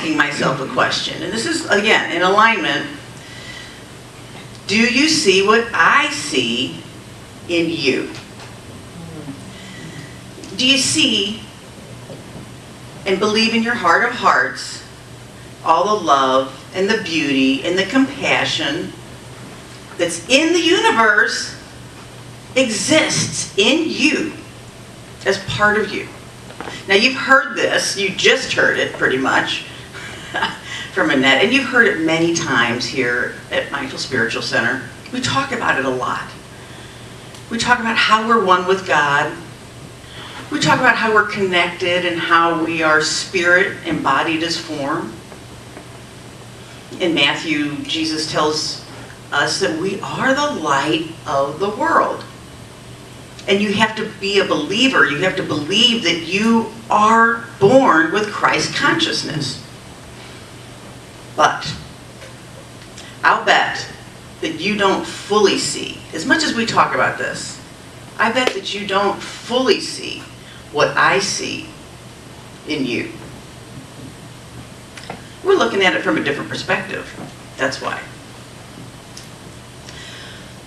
asking myself a question, and this is, again, in alignment. Do you see what I see in you? Do you see and believe in your heart of hearts all the love and the beauty and the compassion that's in the universe exists in you as part of you? Now, you've heard this, you just heard it pretty much from Annette, and you've heard it many times here at Mindful Spiritual Center. We talk about it a lot. We talk about how we're one with God. We talk about how we're connected and how we are spirit embodied as form. In Matthew, Jesus tells us that we are the light of the world. And you have to be a believer. You have to believe that you are born with Christ consciousness. But I'll bet that you don't fully see, as much as we talk about this, I bet that you don't fully see what I see in you. We're looking at it from a different perspective. That's why.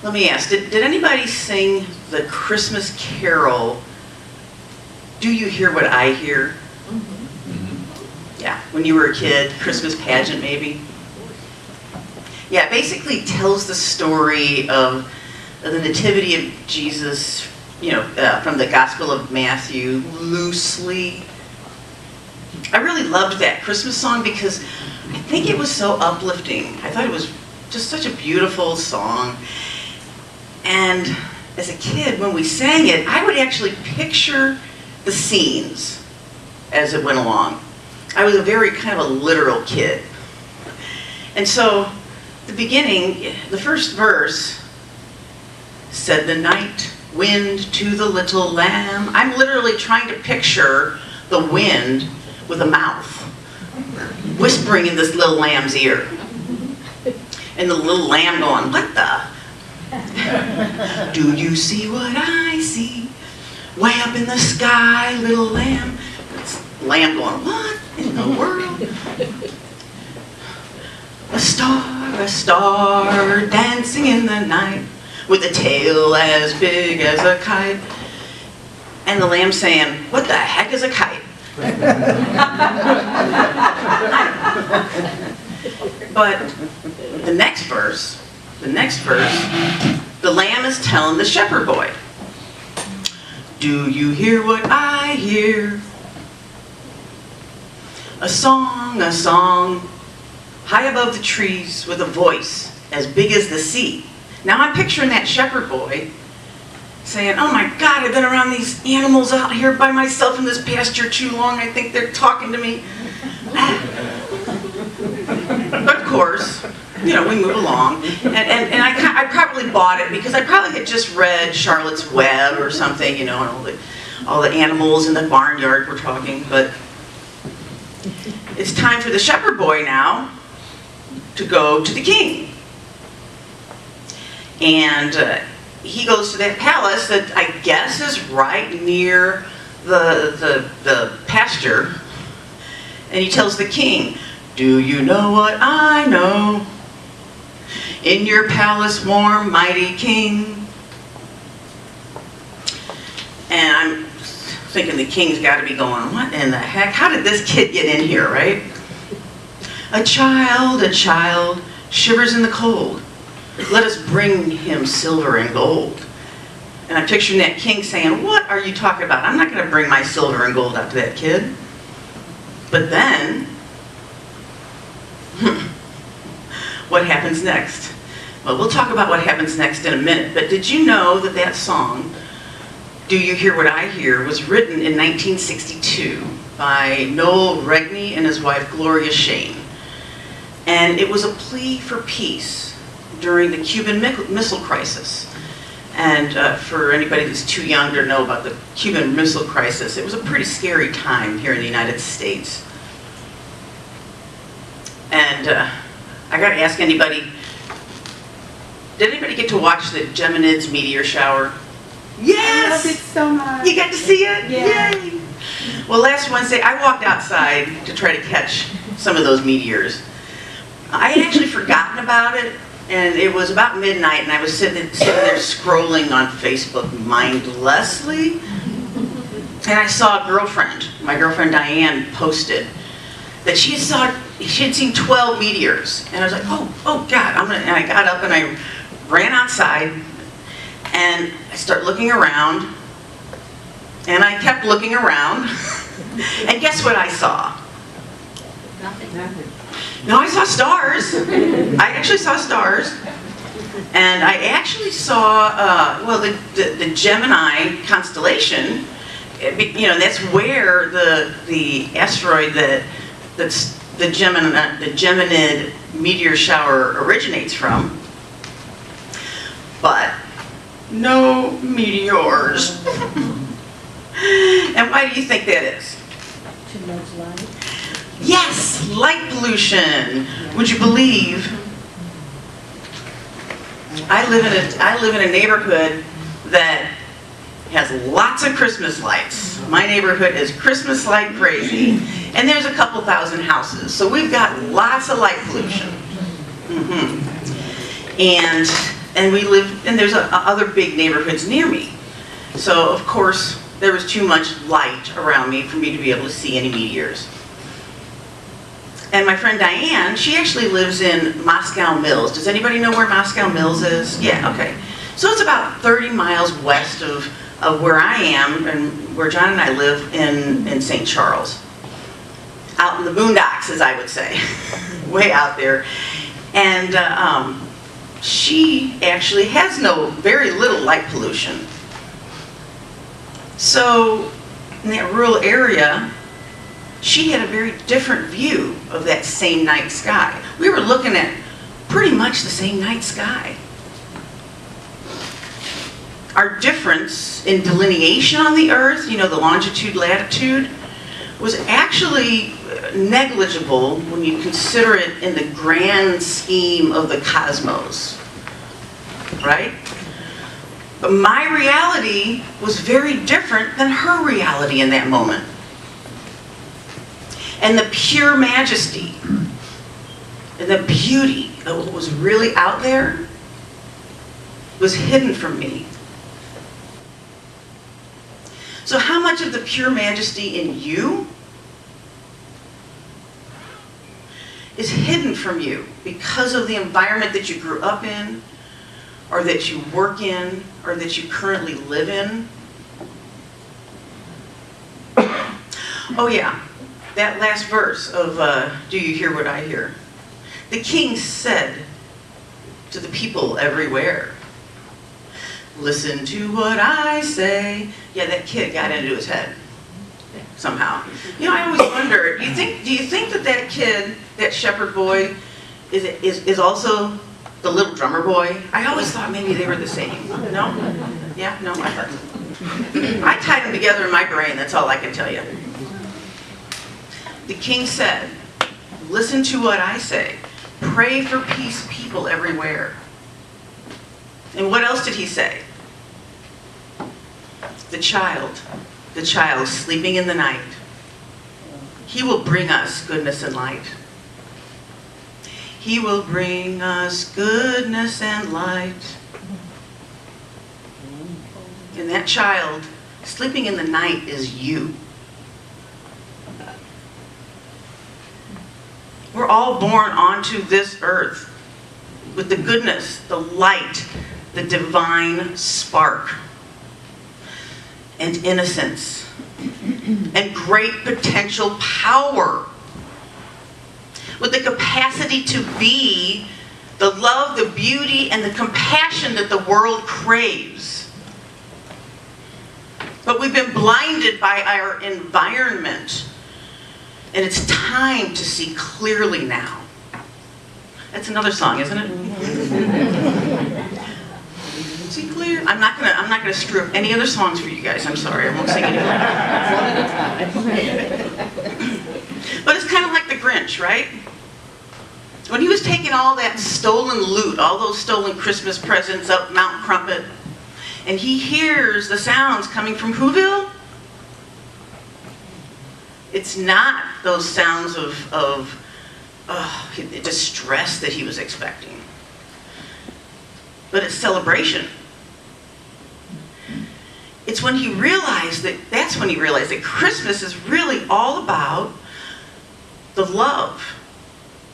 Let me ask, did anybody sing the Christmas carol, Do You Hear What I Hear? Mm-hmm. Yeah, when you were a kid, Christmas pageant maybe. Yeah, it basically tells the story of the nativity of Jesus, from the Gospel of Matthew, loosely. I really loved that Christmas song because I think it was so uplifting. I thought it was just such a beautiful song. And as a kid, when we sang it, I would actually picture the scenes as it went along. I was a very kind of a literal kid. And so, the beginning, the first verse, said the night wind to the little lamb. I'm literally trying to picture the wind with a mouth, whispering in this little lamb's ear. And the little lamb going, what the? Do you see what I see? Way up in the sky, little lamb. This lamb going, what in the world? A star dancing in the night with a tail as big as a kite. And the lamb saying, what the heck is a kite? But the next verse, the lamb is telling the shepherd boy, do you hear what I hear? A song, high above the trees with a voice as big as the sea. Now I'm picturing that shepherd boy saying, oh my God, I've been around these animals out here by myself in this pasture too long. I think they're talking to me. But of course, we move along. And I probably bought it because I probably had just read Charlotte's Web or something, and all the animals in the barnyard were talking. But it's time for the shepherd boy now to go to the king. And he goes to that palace that I guess is right near the pasture. And he tells the king, do you know what I know? In your palace warm, mighty king. And I'm thinking the king's got to be going, what in the heck? How did this kid get in here, right? A child, shivers in the cold. Let us bring him silver and gold. And I'm picturing that king saying, what are you talking about? I'm not going to bring my silver and gold out to that kid. But then, what happens next? Well, we'll talk about what happens next in a minute. But did you know that that song, Do You Hear What I Hear, was written in 1962 by Noel Regney and his wife Gloria Shane. And it was a plea for peace during the Cuban Missile Crisis. And for anybody that's too young to know about the Cuban Missile Crisis, it was a pretty scary time here in the United States. And I got to ask anybody, did anybody get to watch the Geminids meteor shower? Yes! I loved it so much. You got to see it? Yeah. Yay! Well, last Wednesday, I walked outside to try to catch some of those meteors. I had actually forgotten about it, and it was about midnight, and I was sitting there scrolling on Facebook mindlessly, and I saw a girlfriend, my girlfriend Diane, posted that she had seen 12 meteors, and I was like, oh God, and I got up and I ran outside, and I started looking around, and I kept looking around, and guess what I saw? Nothing. No, I saw stars. I actually saw stars. And I actually saw, the Gemini constellation. That's where the asteroid that's the Geminid meteor shower originates from. But no meteors. And why do you think that is? Too much light. Yes, light pollution. Would you believe? I live in a neighborhood that has lots of Christmas lights. My neighborhood is Christmas light crazy, and there's a couple thousand houses, so we've got lots of light pollution. And we live, and there's other big neighborhoods near me. So of course there was too much light around me for me to be able to see any meteors. And my friend Diane, she actually lives in Moscow Mills. Does anybody know where Moscow Mills is? Yeah, okay. So it's about 30 miles west of where I am and where John and I live in St. Charles. Out in the boondocks, as I would say. Way out there. And she actually has very little light pollution. So in that rural area, she had a very different view of that same night sky. We were looking at pretty much the same night sky. Our difference in delineation on the Earth, the longitude, latitude, was actually negligible when you consider it in the grand scheme of the cosmos, right? But my reality was very different than her reality in that moment. And the pure majesty and the beauty of what was really out there was hidden from me. So how much of the pure majesty in you is hidden from you because of the environment that you grew up in, or that you work in, or that you currently live in? Oh yeah. That last verse of, do you hear what I hear? The king said to the people everywhere, listen to what I say. Yeah, that kid got into his head somehow. I always wonder, do you think that kid, that shepherd boy, is also the little drummer boy? I always thought maybe they were the same. No? Yeah, no, I thought so. I tied them together in my brain, that's all I can tell you. The king said, listen to what I say. Pray for peace, people everywhere. And what else did he say? The child sleeping in the night. He will bring us goodness and light. He will bring us goodness and light. And that child sleeping in the night is you. We're all born onto this earth with the goodness, the light, the divine spark, and innocence, and great potential power, with the capacity to be the love, the beauty, and the compassion that the world craves. But we've been blinded by our environment. And it's time to see clearly now. That's another song, isn't it? See clear? I'm not gonna screw up any other songs for you guys. I'm sorry, I won't sing anymore. But it's kind of like the Grinch, right? When he was taking all that stolen loot, all those stolen Christmas presents up Mount Crumpet, and he hears the sounds coming from Whoville. It's not those sounds of the distress that he was expecting. But it's celebration. It's when he realized that's when he realized that Christmas is really all about the love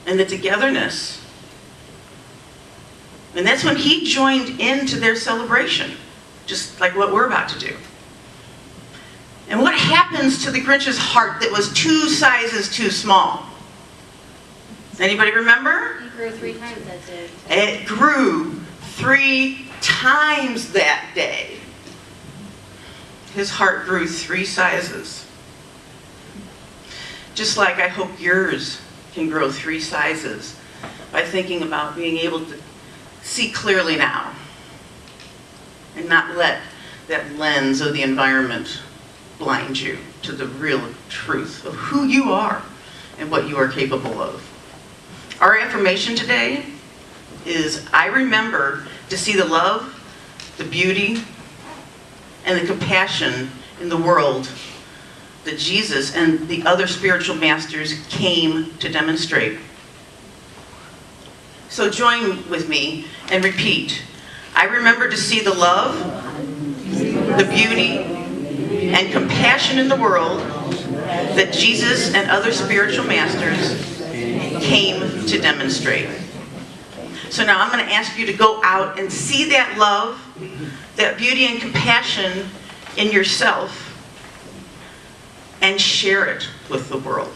and the togetherness. And that's when he joined into their celebration, just like what we're about to do. And what happens to the Grinch's heart that was 2 sizes too small? Anybody remember? He grew 3 times that day. It grew 3 times that day. His heart grew 3 sizes. Just like I hope yours can grow 3 sizes by thinking about being able to see clearly now and not let that lens of the environment blind you to the real truth of who you are and what you are capable of. Our affirmation today is, I remember to see the love, the beauty, and the compassion in the world that Jesus and the other spiritual masters came to demonstrate. So join with me and repeat. I remember to see the love, the beauty, and compassion in the world that Jesus and other spiritual masters came to demonstrate. So now I'm going to ask you to go out and see that love, that beauty and compassion in yourself, and share it with the world.